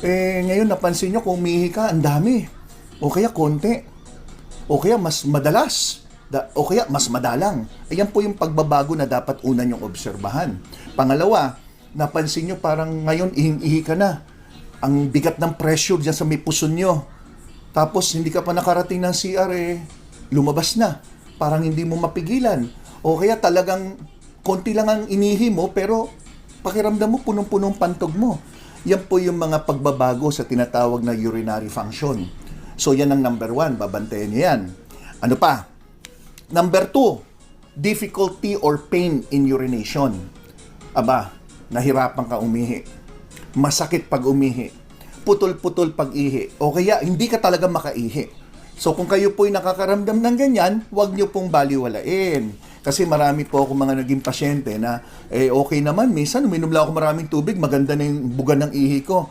Ngayon napansin nyo kung umihi ka, ang dami. O kaya konti. O kaya mas madalas. O kaya mas madalang. Ayan po yung pagbabago na dapat una nyong obserbahan. Pangalawa, napansin nyo parang ngayon ihing-ihi ka na. Ang bigat ng pressure dyan sa may puson nyo. Tapos hindi ka pa nakarating ng CR, lumabas na. Parang hindi mo mapigilan. O kaya talagang konti lang ang inihi mo, pero pakiramdam mo punong-punong pantog mo. Yan po yung mga pagbabago sa tinatawag na urinary function. So yan ang number 1, babantayan niyo yan. Ano pa? Number 2, difficulty or pain in urination. Aba, nahirapan ka umihi. Masakit pag umihi. Putol-putol pag ihi. O kaya hindi ka talaga makaihi. So kung kayo po'y nakakaramdam ng ganyan, huwag nyo pong baliwalain. Kasi marami po ako mga naging pasyente na okay naman, minsan uminom lang ako maraming tubig, maganda na yung buga ng ihi ko.